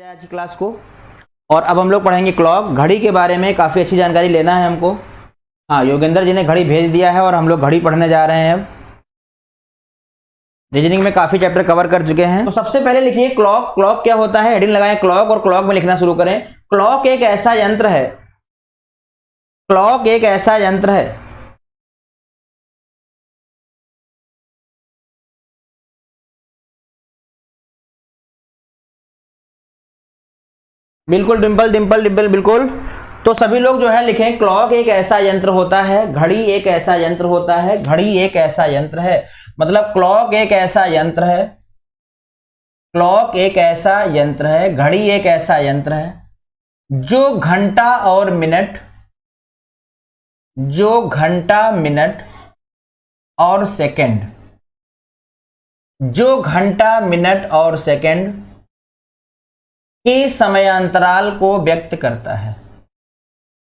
आज की क्लास को। और अब हम लोग पढ़ेंगे क्लॉक। घड़ी के बारे में काफ़ी अच्छी जानकारी लेना है हमको। हाँ, योगेंद्र जी ने घड़ी भेज दिया है और हम लोग घड़ी पढ़ने जा रहे हैं। अब रीजनिंग में काफ़ी चैप्टर कवर कर चुके हैं। तो सबसे पहले लिखिए क्लॉक। क्लॉक क्या होता है, हेडिंग लगाएं क्लॉक और क्लॉक में लिखना शुरू करें। क्लॉक एक ऐसा यंत्र है, क्लॉक एक ऐसा यंत्र है बिल्कुल डिम्पल डिम्पल डिम्पल बिल्कुल। तो सभी लोग जो है लिखें क्लॉक एक ऐसा यंत्र होता है, घड़ी एक ऐसा यंत्र होता है, घड़ी एक ऐसा यंत्र है। मतलब क्लॉक एक ऐसा यंत्र है, क्लॉक एक ऐसा यंत्र है, घड़ी एक ऐसा यंत्र है जो घंटा और मिनट, जो घंटा मिनट और सेकंड, जो घंटा मिनट और सेकंड के समयांतराल को व्यक्त करता है,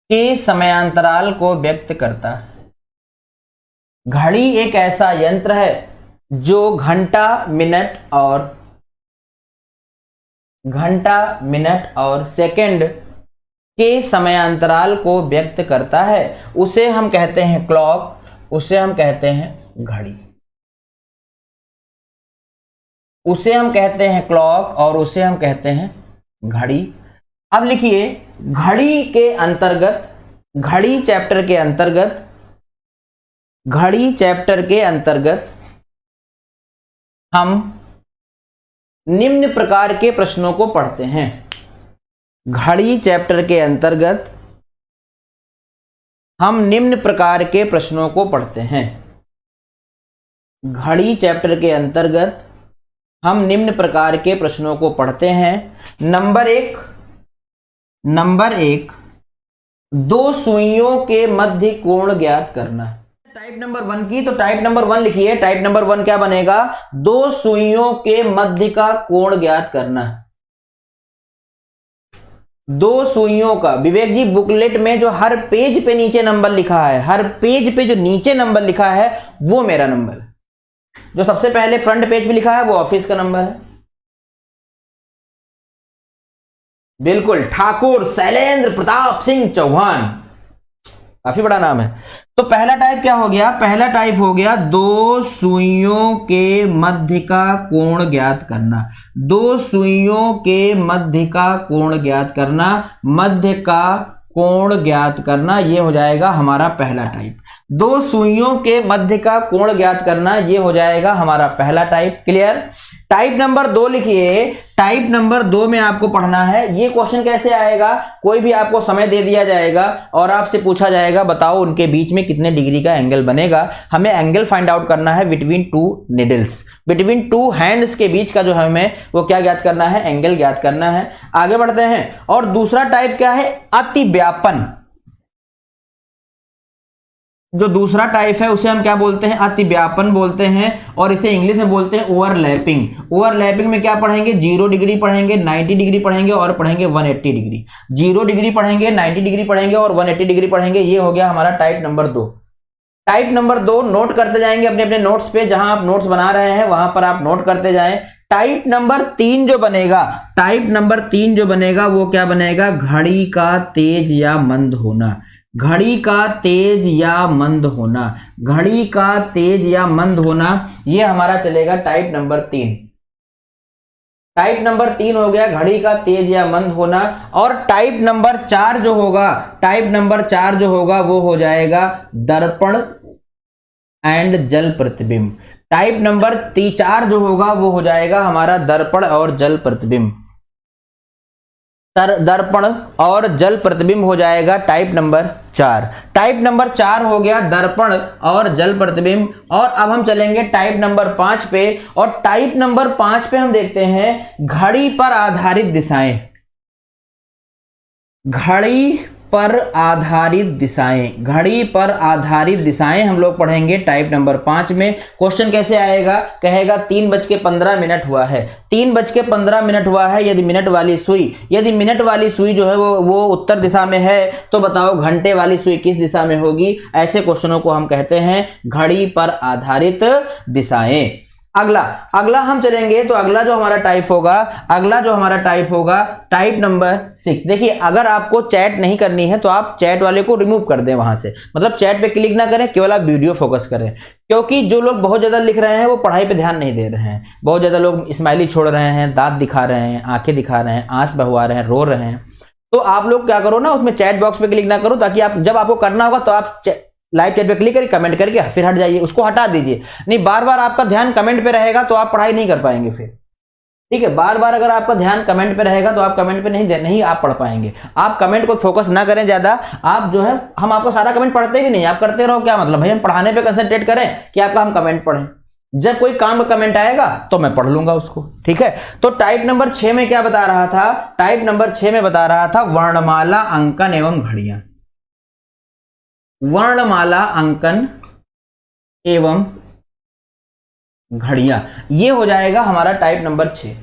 के समयांतराल को व्यक्त करता है। घड़ी एक ऐसा यंत्र है जो घंटा मिनट और सेकंड के समयांतराल को व्यक्त करता है। उसे हम कहते हैं क्लॉक, उसे हम कहते हैं घड़ी, उसे हम कहते हैं क्लॉक और उसे हम कहते हैं घड़ी। अब लिखिए घड़ी के अंतर्गत, घड़ी चैप्टर के अंतर्गत, घड़ी चैप्टर के अंतर्गत हम निम्न प्रकार के प्रश्नों को पढ़ते हैं। घड़ी चैप्टर के अंतर्गत हम निम्न प्रकार के प्रश्नों को पढ़ते हैं। घड़ी चैप्टर के अंतर्गत हम निम्न प्रकार के प्रश्नों को पढ़ते हैं। नंबर एक, दो सुइयों के मध्य कोण ज्ञात करना। टाइप नंबर 1 की, तो टाइप नंबर 1 लिखिए। टाइप नंबर 1 क्या बनेगा, दो सुइयों के मध्य का कोण ज्ञात करना। दो सुइयों का, विवेक जी बुकलेट में जो हर पेज पे नीचे नंबर लिखा है, हर पेज पे जो नीचे नंबर लिखा है वो मेरा नंबर है। जो सबसे पहले फ्रंट पेज पे लिखा है वो ऑफिस का नंबर है। बिल्कुल, ठाकुर शैलेंद्र प्रताप सिंह चौहान, काफी बड़ा नाम है। तो पहला टाइप क्या हो गया, पहला टाइप हो गया दो सुइयों के मध्य का कोण ज्ञात करना। दो सुइयों के मध्य का कोण ज्ञात करना, मध्य का कोण ज्ञात करना, ये हो जाएगा हमारा पहला टाइप। दो सुइयों के मध्य का कोण ज्ञात करना, ये हो जाएगा हमारा पहला टाइप। क्लियर। टाइप नंबर 2 लिखिए। टाइप नंबर 2 में आपको पढ़ना है, ये क्वेश्चन कैसे आएगा, कोई भी आपको समय दे दिया जाएगा और आपसे पूछा जाएगा बताओ उनके बीच में कितने डिग्री का एंगल बनेगा। हमें एंगल फाइंड आउट करना है between two needles, between two hands के बीच का जो हमें वो क्या ज्ञात करना है, एंगल ज्ञात करना है। आगे बढ़ते हैं। और दूसरा टाइप क्या है, अतिव्यापन। जो दूसरा टाइप है उसे हम क्या बोलते हैं, अतिव्यापन बोलते हैं और इसे इंग्लिश में बोलते हैं ओवरलैपिंग। ओवरलैपिंग में क्या पढ़ेंगे, 0 डिग्री पढ़ेंगे, 90 डिग्री पढ़ेंगे और पढ़ेंगे 180 डिग्री। 0 डिग्री पढ़ेंगे, 90 डिग्री पढ़ेंगे और 180 डिग्री पढ़ेंगे। ये हो गया हमारा type number 2। Type number 2 note करते जाएंगे अपने अपने नोट्स पे, जहां आप नोट्स बना रहे हैं वहां पर आप नोट करते जाएं। टाइप नंबर 3 जो बनेगा, टाइप नंबर 3 जो बनेगा वो क्या बनेगा, घड़ी का तेज या मंद होना। घड़ी का तेज या मंद होना, घड़ी का तेज या मंद होना, ये हमारा चलेगा टाइप नंबर 3। टाइप नंबर 3 हो गया घड़ी का तेज या मंद होना। और टाइप नंबर 4 जो होगा, टाइप नंबर 4 जो होगा वो हो जाएगा दर्पण एंड जल प्रतिबिंब। टाइप नंबर 4 जो होगा वो हो जाएगा हमारा दर्पण और जल प्रतिबिंब। दर्पण और जल प्रतिबिंब हो जाएगा टाइप नंबर 4। टाइप नंबर 4 हो गया दर्पण और जल प्रतिबिंब। और अब हम चलेंगे टाइप नंबर 5 पे। और टाइप नंबर 5 पे हम देखते हैं घड़ी पर आधारित दिशाएं। घड़ी पर आधारित दिशाएं, घड़ी पर आधारित दिशाएं हम लोग पढ़ेंगे टाइप नंबर 5 में। क्वेश्चन कैसे आएगा, कहेगा 3:15 हुआ है, 3:15 हुआ है। यदि मिनट वाली सुई, यदि मिनट वाली सुई जो है वो उत्तर दिशा में है तो बताओ घंटे वाली सुई किस दिशा में होगी। ऐसे क्वेश्चनों को हम कहते हैं घड़ी पर आधारित दिशाएं। अगला अगला हम चलेंगे तो अगला जो हमारा टाइप होगा टाइप नंबर 6। देखिए अगर आपको चैट नहीं करनी है तो आप चैट वाले को रिमूव कर दें वहां से, मतलब चैट पे क्लिक ना करें, केवल आप वीडियो फोकस करें, क्योंकि जो लोग बहुत ज्यादा लिख रहे हैं वो पढ़ाई पे ध्यान नहीं दे रहे हैं। बहुत ज्यादा लोग स्माइली छोड़ रहे हैं, दांत दिखा रहे हैं, आंखें दिखा रहे हैं, आंस बहवा रहे हैं, रो रहे हैं। तो आप लोग क्या करो ना, उसमें चैट बॉक्स पे क्लिक ना करो, ताकि आप जब आपको करना होगा तो आप लाइव चैट पे क्लिक करके कमेंट करके फिर हट जाइए, उसको हटा दीजिए। नहीं, बार बार आपका ध्यान कमेंट पे रहेगा तो आप पढ़ाई नहीं कर पाएंगे फिर, ठीक है। बार बार अगर आपका ध्यान कमेंट पे रहेगा तो आप कमेंट पे नहीं आप पढ़ पाएंगे। आप कमेंट को फोकस ना करें ज्यादा, आप जो है, हम आपको सारा कमेंट पढ़ते ही नहीं, आप करते रहो, क्या मतलब भाई, हम पढ़ाने पे कंसंट्रेट करें कि आपका हम कमेंट पढ़ें। जब कोई काम का कमेंट आएगा तो मैं पढ़ लूंगा उसको, ठीक है। तो टाइप नंबर 6 में क्या बता रहा था, टाइप नंबर 6 में बता रहा था वर्णमाला अंकन एवं घड़ियां। वर्णमाला अंकन एवं घड़ियां, ये हो जाएगा हमारा टाइप नंबर 6।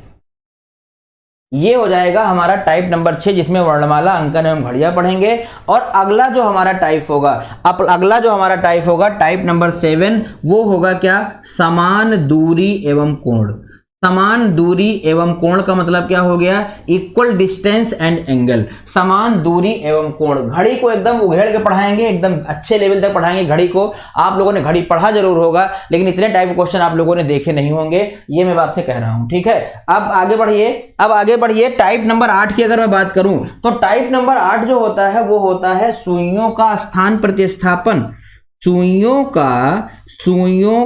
ये हो जाएगा हमारा टाइप नंबर 6, जिसमें वर्णमाला अंकन एवं घड़ियां पढ़ेंगे। और अगला जो हमारा टाइप होगा, अब अगला जो हमारा टाइप होगा टाइप नंबर 7, वो होगा क्या, समान दूरी एवं कोण। समान दूरी एवं कोण का मतलब क्या हो गया, इक्वल डिस्टेंस एंड एंगल। समान दूरी एवं कोण, घड़ी को एकदम उघेड़ के पढ़ाएंगे, एकदम अच्छे लेवल तक पढ़ाएंगे घड़ी को। आप लोगों ने घड़ी पढ़ा जरूर होगा, लेकिन इतने टाइप के क्वेश्चन आप लोगों ने देखे नहीं होंगे, ये मैं आपसे कह रहा हूं, ठीक है। अब आगे बढ़िए टाइप नंबर 8 की अगर मैं बात करूं तो टाइप नंबर 8 जो होता है वो होता है सुइयों का स्थान प्रतिस्थापन। सुइयों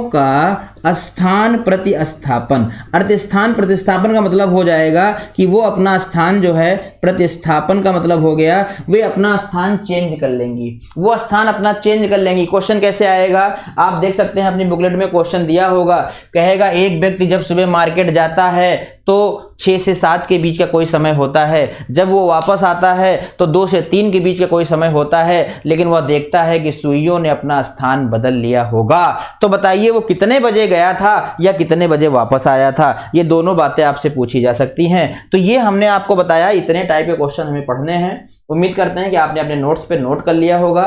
का स्थान प्रतिस्थापन। अर्थ स्थान प्रतिस्थापन का मतलब हो जाएगा कि वो अपना स्थान जो है, प्रतिस्थापन का मतलब हो गया वे अपना स्थान चेंज कर लेंगी, वो स्थान अपना चेंज कर लेंगी। क्वेश्चन कैसे आएगा आप देख सकते हैं, अपनी बुकलेट में क्वेश्चन दिया होगा, कहेगा एक व्यक्ति जब सुबह मार्केट जाता है तो 6 से 7 के बीच का कोई समय होता है, जब वो वापस आता है तो 2 से 3 के बीच का कोई समय होता है, लेकिन वह देखता है कि सुइयों ने अपना स्थान बदल लिया होगा। तो बताइए वो कितने बजे गया था या कितने बजे वापस आया था, ये दोनों बातें आपसे पूछी जा सकती हैं। तो ये हमने आपको बताया, इतने टाइप के क्वेश्चन हमें पढ़ने हैं। उम्मीद करते हैं कि आपने अपने नोट्स पे नोट कर लिया होगा,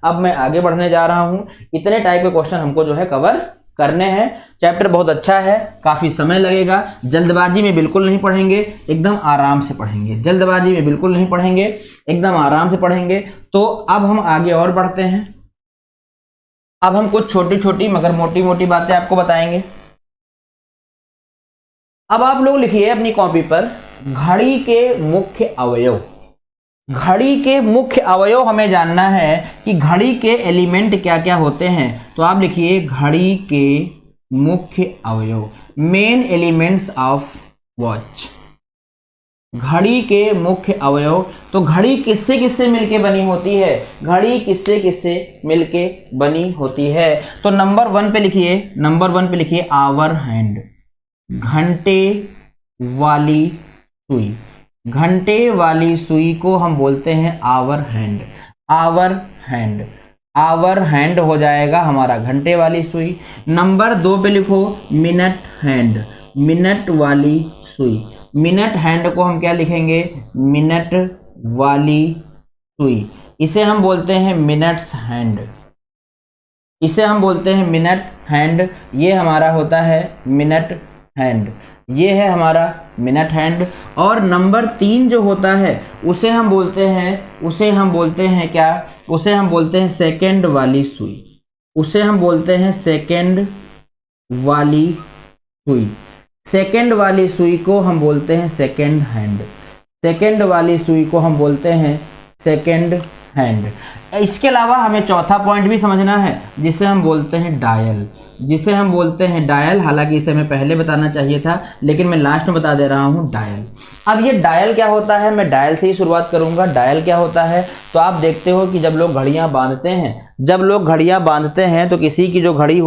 अब मैं आगे बढ़ने जा रहा हूं। इतने टाइप के क्वेश्चन हमको जो है कवर करने हैं। चैप्टर बहुत अच्छा है, काफी समय लगेगा, जल्दबाजी में बिल्कुल नहीं पढ़ेंगे, एकदम आराम से पढ़ेंगे, जल्दबाजी में बिल्कुल नहीं पढ़ेंगे, एकदम आराम से पढ़ेंगे। तो अब हम आगे और बढ़ते हैं। अब हम कुछ छोटी छोटी मगर मोटी मोटी बातें आपको बताएंगे। अब आप लोग लिखिए अपनी कॉपी पर, घड़ी के मुख्य अवयव। घड़ी के मुख्य अवयव हमें जानना है कि घड़ी के एलिमेंट क्या क्या होते हैं। तो आप लिखिए घड़ी के मुख्य अवयव, मेन एलिमेंट्स ऑफ वॉच। घड़ी के मुख्य अवयव, तो घड़ी किससे किससे मिलके बनी होती है, घड़ी किससे किससे मिलके बनी होती है। तो नंबर 1 पे लिखिए आवर हैंड, घंटे वाली सुई। घंटे वाली सुई को हम बोलते हैं आवर हैंड। आवर हैंड हो जाएगा हमारा घंटे वाली सुई। नंबर 2 पे लिखो मिनट हैंड, मिनट वाली सुई। मिनट हैंड को हम क्या लिखेंगे, मिनट वाली सुई। इसे हम बोलते हैं मिनट्स हैंड, मिनट हैंड। ये हमारा होता है मिनट हैंड, ये है हमारा मिनट हैंड। और नंबर 3 जो होता है उसे हम बोलते हैं क्या, उसे हम बोलते हैं सेकंड वाली सुई। सेकंड वाली सुई को हम बोलते हैं सेकंड हैंड। Second hand. इसके अलावा हमें चौथा पॉइंट भी समझना है, जिसे हम बोलते हैं डायल। हालांकि इसे मैं पहले बताना चाहिए था, लेकिन मैं लास्ट में बता दे रहा हूं, डायल। अब ये डायल क्या होता है, मैं डायल से ही शुरुआत करूंगा। डायल क्या होता है, तो आप देखते हो कि जब लोग घड़ियां बांधते हैं तो किसी की जो घड़ी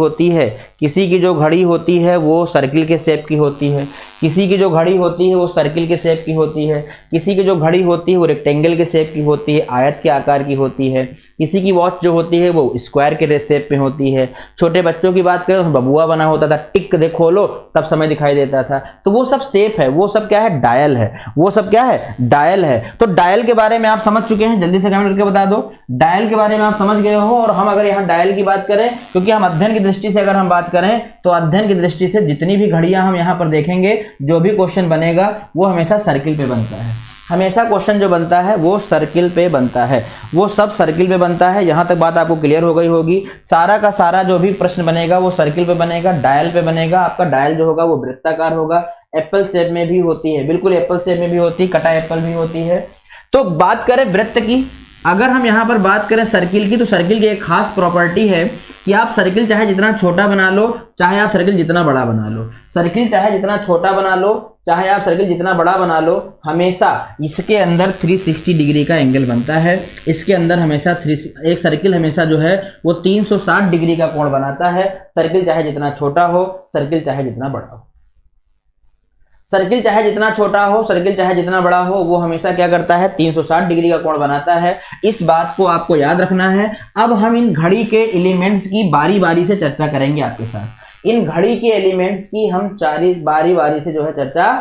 होती है वो सर्किल के शेप की होती है, किसी की जो घड़ी होती है वो सर्किल के शेप की होती है, किसी की जो घड़ी होती है वो रेक्टेंगल के शेप की होती है, आयत के आकार की होती है, किसी की वॉच जो होती है वो स्क्वायर के शेप में होती है। छोटे बच्चों की बात करें तो बबुआ बना होता था, टिक दे खोलो तब समय दिखाई देता था। तो वो सब शेप है, वो सब क्या है, डायल है। है, वो सब क्या है, डायल है। तो डायल के बारे में आप समझ चुके हैं, जल्दी से कमेंट करके बता दो। डायल के बारे में आप समझ गए हो। और हम अगर यहाँ डायल की बात करें, क्योंकि हम अध्ययन की दृष्टि से अगर हम बात करें तो अध्ययन की दृष्टि से जितनी भी घड़ियां हम यहाँ पर देखेंगे, जो भी क्वेश्चन बनेगा वो हमेशा सर्किल पे बनता है। हमेशा क्वेश्चन जो बनता है वो सर्किल पे बनता है, वो सब सर्किल पे बनता है। यहाँ तक बात आपको क्लियर हो गई होगी। सारा का सारा जो भी प्रश्न बनेगा वो सर्किल पे बनेगा, डायल पे बनेगा। आपका डायल जो होगा वो वृत्ताकार होगा, एप्पल शेप में भी होती है, बिल्कुल एप्पल शेप में भी होती है, कटा एप्पल भी होती है। तो बात करें वृत्त की, अगर हम यहाँ पर बात करें सर्किल की, तो सर्किल की एक खास प्रॉपर्टी है कि आप सर्किल चाहे जितना छोटा बना लो, चाहे आप सर्किल जितना बड़ा बना लो, सर्किल चाहे जितना छोटा बना लो, चाहे आप सर्किल जितना बड़ा बना लो, हमेशा इसके अंदर 360 डिग्री का एंगल बनता है। इसके अंदर हमेशा एक सर्किल हमेशा जो है वो 360 डिग्री का कोण बनाता है। सर्किल चाहे जितना छोटा हो, सर्किल चाहे जितना बड़ा हो, सर्किल चाहे जितना छोटा हो, सर्किल चाहे जितना बड़ा हो, वो हमेशा क्या करता है, 360 डिग्री का कोण बनाता है। इस बात को आपको याद रखना है। अब हम इन घड़ी के एलिमेंट्स की बारी बारी से चर्चा करेंगे आपके साथ। इन घड़ी के एलिमेंट्स की हम बारी बारी से जो है चर्चा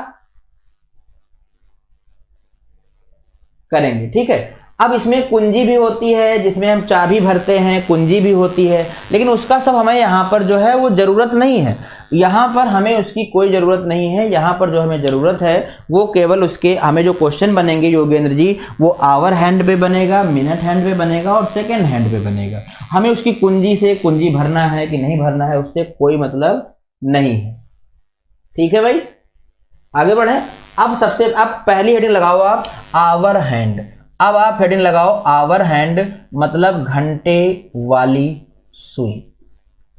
करेंगे, ठीक है। अब इसमें कुंजी भी होती है जिसमें हम चाबी भरते हैं, कुंजी भी होती है, लेकिन उसका सब हमें यहाँ पर जो है वो जरूरत नहीं है। यहाँ पर हमें उसकी कोई ज़रूरत नहीं है। यहाँ पर जो हमें ज़रूरत है वो केवल उसके, हमें जो क्वेश्चन बनेंगे योगेंद्र जी, वो आवर हैंड पे बनेगा, मिनट हैंड पे बनेगा और सेकेंड हैंड पे बनेगा। हमें उसकी कुंजी से कुंजी भरना है कि नहीं भरना है उससे कोई मतलब नहीं है, ठीक है भाई। आगे बढ़े। अब पहली हेडिंग लगाओ आप, आवर हैंड। अब आप हेडिंग लगाओ आवर हैंड, मतलब घंटे वाली सुई।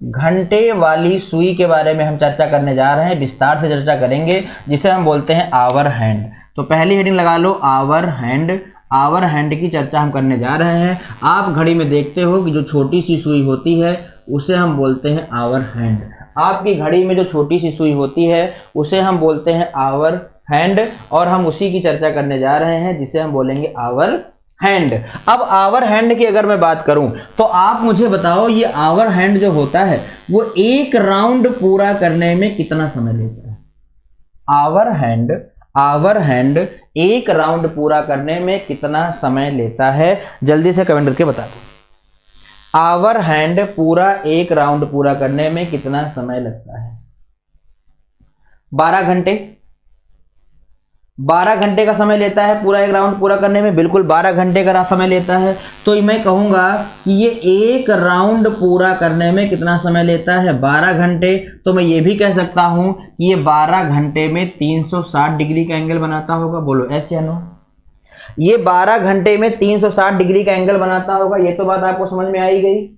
घंटे वाली सुई के बारे में हम चर्चा करने जा रहे हैं, विस्तार से चर्चा करेंगे, जिसे हम बोलते हैं आवर हैंड। तो पहली हेडिंग लगा लो आवर हैंड। आवर हैंड की चर्चा हम करने जा रहे हैं। आप घड़ी में देखते हो कि जो छोटी सी सुई होती है उसे हम बोलते हैं आवर हैंड। आपकी घड़ी में जो छोटी सी सुई होती है उसे हम बोलते हैं आवर हैंड, और हम उसी की चर्चा करने जा रहे हैं जिसे हम बोलेंगे आवर हैंड। अब आवर हैंड की अगर मैं बात करूं तो आप मुझे बताओ, ये आवर हैंड जो होता है वो एक राउंड पूरा करने में कितना समय लेता है? आवर हैंड एक राउंड पूरा करने में कितना समय लेता है? जल्दी से कमेंट करके बता दो। आवर हैंड पूरा एक राउंड पूरा करने में कितना समय लगता है? 12 घंटे। 12 घंटे का समय लेता है पूरा एक राउंड पूरा करने में, बिल्कुल 12 घंटे का समय लेता है। तो मैं कहूंगा कि ये एक राउंड पूरा करने में कितना समय लेता है? 12 घंटे। तो मैं ये भी कह सकता हूं कि ये 12 घंटे में 360 डिग्री का एंगल बनाता होगा। बोलो एस या नो? ये 12 घंटे में 360 डिग्री का एंगल बनाता होगा। ये तो बात आपको समझ में आई गई।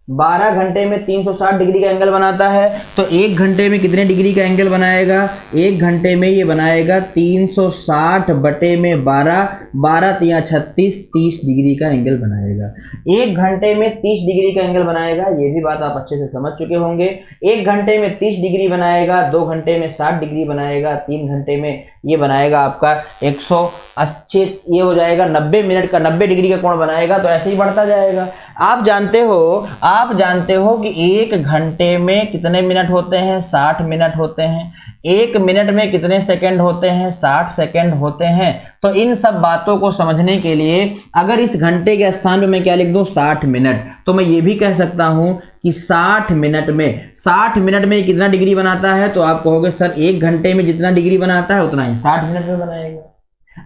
12 घंटे में 360 डिग्री का एंगल बनाता है, तो एक घंटे में कितने डिग्री का एंगल बनाएगा? एक घंटे में ये बनाएगा 360 बटे में 12, 12 तिया 36, 30 डिग्री का एंगल बनाएगा। एक घंटे में 30 डिग्री का एंगल बनाएगा, ये भी बात आप अच्छे से समझ चुके होंगे। एक घंटे में 30 डिग्री बनाएगा, 2 घंटे में 60 डिग्री बनाएगा, 3 घंटे में ये बनाएगा आपका 180, ये हो जाएगा 90 मिनट का 90 डिग्री का कोण बनाएगा। तो ऐसे ही बढ़ता जाएगा। आप जानते हो कि एक घंटे में कितने मिनट होते हैं? 60 मिनट होते हैं। एक मिनट में कितने सेकंड होते हैं? 60 सेकंड होते हैं। तो इन सब बातों को समझने के लिए अगर इस घंटे के स्थान पे मैं क्या लिख दूं? 60 मिनट। तो मैं ये भी कह सकता हूं कि 60 मिनट में कितना डिग्री बनाता है? तो आप कहोगे सर एक घंटे में जितना डिग्री बनाता है उतना ही 60 मिनट में बनाएगा।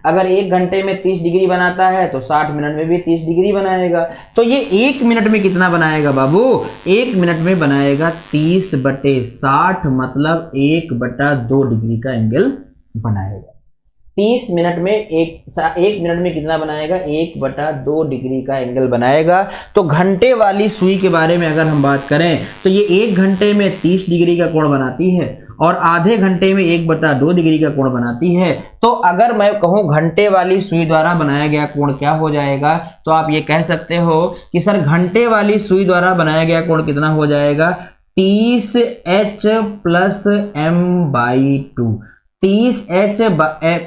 अगर एक घंटे में 30 डिग्री बनाता है तो 60 मिनट में भी 30 डिग्री बनाएगा। तो ये एक मिनट में कितना बनाएगा बाबू? एक मिनट में बनाएगा 30 बटे 60, मतलब 1/2 डिग्री का एंगल बनाएगा। 30 मिनट में एक मिनट में कितना बनाएगा? 1/2 डिग्री का एंगल बनाएगा। तो घंटे वाली सुई के बारे में अगर हम बात करें तो ये एक घंटे में 30 डिग्री का कोण बनाती है और आधे घंटे में 1/2 डिग्री का कोण बनाती है। तो अगर मैं कहूं घंटे वाली सुई द्वारा बनाया गया कोण क्या हो जाएगा, तो आप ये कह सकते हो कि सर घंटे वाली सुई द्वारा बनाया गया कोण कितना हो जाएगा? 30H + m/2। 30h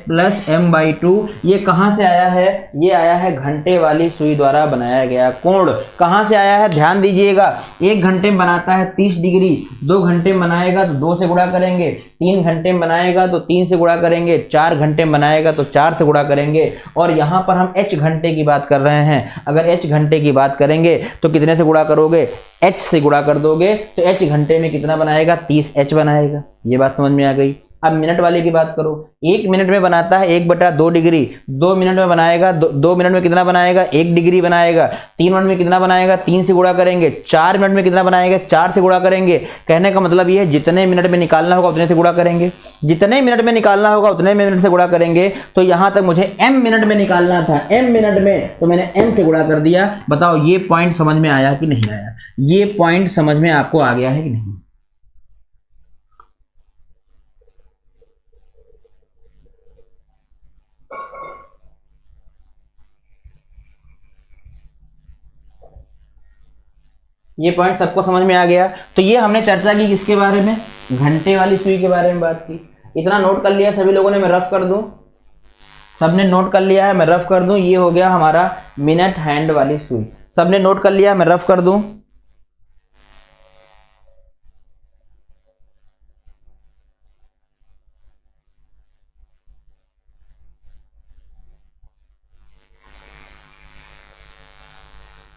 plus m/2। ये कहाँ से आया है? ये आया है घंटे वाली सुई द्वारा बनाया गया कोण। कहाँ से आया है? ध्यान दीजिएगा, 1 घंटे में बनाता है 30 डिग्री, 2 घंटे में बनाएगा तो 2 से गुणा करेंगे, 3 घंटे में बनाएगा तो 3 से गुणा करेंगे, 4 घंटे में बनाएगा तो 4 से गुणा करेंगे। और यहाँ पर हम h घंटे की बात कर रहे हैं। अगर h घंटे की बात करेंगे तो कितने से गुणा करोगे? h से गुणा कर दोगे तो h घंटे में कितना बनाएगा? 30h बनाएगा। ये बात समझ में आ गई। अब मिनट वाले की बात करो, 1 मिनट में बनाता है 1/2 डिग्री, 2 मिनट में बनाएगा 2 मिनट में कितना बनाएगा? 1 डिग्री बनाएगा। 3 मिनट में कितना बनाएगा? 3 से गुणा करेंगे। 4 मिनट में कितना बनाएगा? 4 से गुणा करेंगे। कहने का मतलब ये है जितने मिनट में निकालना होगा उतने से गुणा करेंगे, जितने मिनट में निकालना होगा उतने मिनट से गुणा करेंगे। तो यहाँ तक मुझे m मिनट में निकालना था, m मिनट में, तो मैंने m से गुणा कर दिया। बताओ ये पॉइंट समझ में आया कि नहीं आया? ये पॉइंट समझ में आपको आ गया है कि नहीं? ये पॉइंट सबको समझ में आ गया। तो ये हमने चर्चा की किसके बारे में? घंटे वाली सुई के बारे में बात की। इतना नोट कर लिया सभी लोगों ने? मैं रफ कर दूं? सबने नोट कर लिया है? मैं रफ कर दूं? ये हो गया हमारा मिनट हैंड वाली सुई। सबने नोट कर लिया? मैं रफ कर दूं?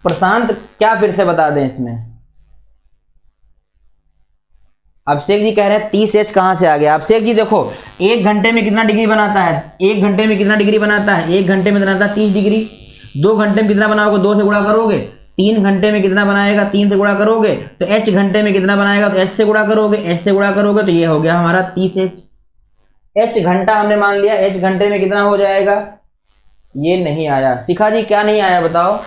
प्रशांत क्या फिर से बता दें इसमें? अभिषेक जी कह रहे हैं 30h कहां से आ गया? अभिषेक जी देखो, 1 घंटे में कितना डिग्री बनाता है? 1 घंटे में कितना डिग्री बनाता है? 1 घंटे में बनाता है 30 डिग्री। 2 घंटे में कितना बनाओगे? 2 से गुणा करोगे। 3 घंटे में कितना बनाएगा? 3 से गुणा करोगे। तो h घंटे में कितना बनाएगा? तो h से गुणा करोगे। h से गुणा करोगे तो ये हो गया हमारा 30h। h घंटा हमने मान लिया, h घंटे में कितना हो जाएगा? ये नहीं आया। शिखा जी क्या नहीं आया बताओ?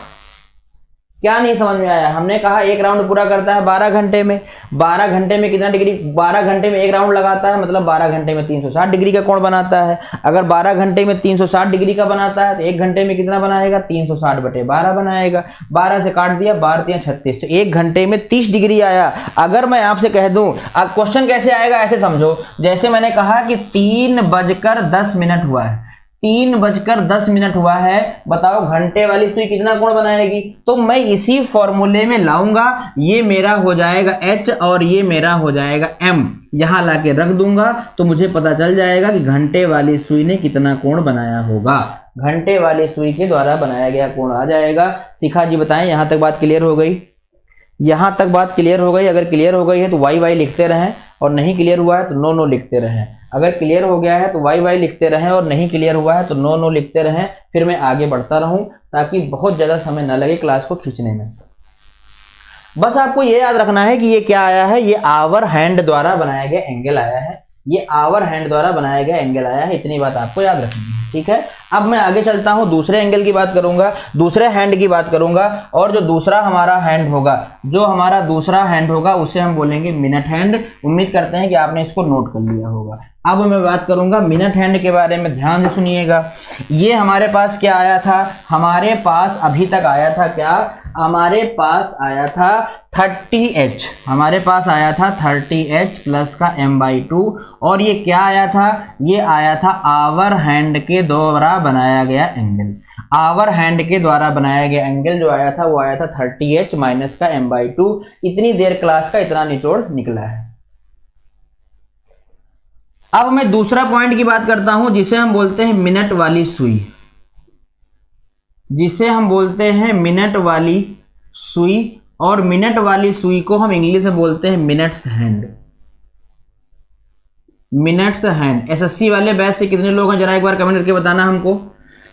क्या नहीं समझ में आया? हमने कहा एक राउंड पूरा करता है 12 घंटे में। 12 घंटे में कितना डिग्री? 12 घंटे में एक राउंड लगाता है, मतलब 12 घंटे में 360 डिग्री का कोण बनाता है। अगर 12 घंटे में 360 डिग्री का बनाता है तो 1 घंटे में कितना बनाएगा? 360/12 बनाएगा। 12 से काट दिया, 12×3 = 36। तो 1 घंटे में 30 डिग्री आया। अगर मैं आपसे कह दूं, अब क्वेश्चन कैसे आएगा ऐसे समझो, जैसे मैंने कहा कि 3:10 हुआ है, 3:10 हुआ है। बताओ घंटे वाली सुई कितना कोण बनाएगी? तो मैं इसी फॉर्मूले में लाऊंगा, ये मेरा हो जाएगा h और ये मेरा हो जाएगा m। यहां लाके रख दूंगा तो मुझे पता चल जाएगा कि घंटे वाली सुई ने कितना कोण बनाया होगा। घंटे वाली सुई के द्वारा बनाया गया कोण आ जाएगा। शिखा जी बताएं, यहां तक बात क्लियर हो गई? यहां तक बात क्लियर हो गई? अगर क्लियर हो गई है तो वाई वाई लिखते रहें, और नहीं क्लियर हुआ है तो नो नो लिखते रहें। अगर क्लियर हो गया है तो वाई वाई लिखते रहें, और नहीं क्लियर हुआ है तो नो नो लिखते रहें। फिर मैं आगे बढ़ता रहूं ताकि बहुत ज़्यादा समय न लगे क्लास को खींचने में। बस आपको ये याद रखना है कि ये क्या आया है? ये आवर हैंड द्वारा बनाया गया एंगल आया है। ये आवर हैंड द्वारा बनाया गया एंगल आया है। इतनी बात आपको याद रखनी है, ठीक है? अब मैं आगे चलता हूं, दूसरे एंगल की बात करूंगा, दूसरे हैंड की बात करूंगा। और जो दूसरा हमारा हैंड होगा, जो हमारा दूसरा हैंड होगा उसे हम बोलेंगे मिनट हैंड। उम्मीद करते हैं कि आपने इसको नोट कर लिया होगा। अब मैं बात करूंगा मिनट हैंड के बारे में, ध्यान से सुनिएगा। ये हमारे पास क्या आया था? हमारे पास अभी तक आया था क्या? हमारे पास आया था 30h। हमारे पास आया था 30h प्लस का m/2। और ये क्या आया था? ये आया था आवर हैंड के द्वारा बनाया गया एंगल। आवर हैंड के द्वारा बनाया गया एंगल जो आया था वो आया था 30h माइनस का m/2। इतनी देर क्लास का इतना निचोड़ निकला है। अब मैं दूसरा पॉइंट की बात करता हूं, जिसे हम बोलते हैं मिनट वाली सुई। जिसे हम बोलते हैं मिनट वाली सुई, और मिनट वाली सुई को हम इंग्लिश में बोलते हैं minutes hand. Minutes hand. SSC वाले बैच से कितने लोग हैं जरा एक बार कमेंट करके बताना हमको।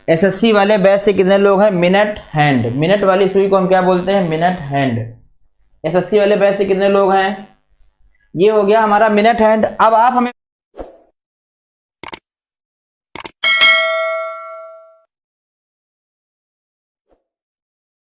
एसएससी वाले बैच से कितने लोग हैं? Minute hand. मिनट वाली सुई को हम क्या बोलते हैं? Minute hand. एसएससी वाले बैच से कितने लोग हैं? ये हो गया हमारा मिनट हैंड। अब आप हमें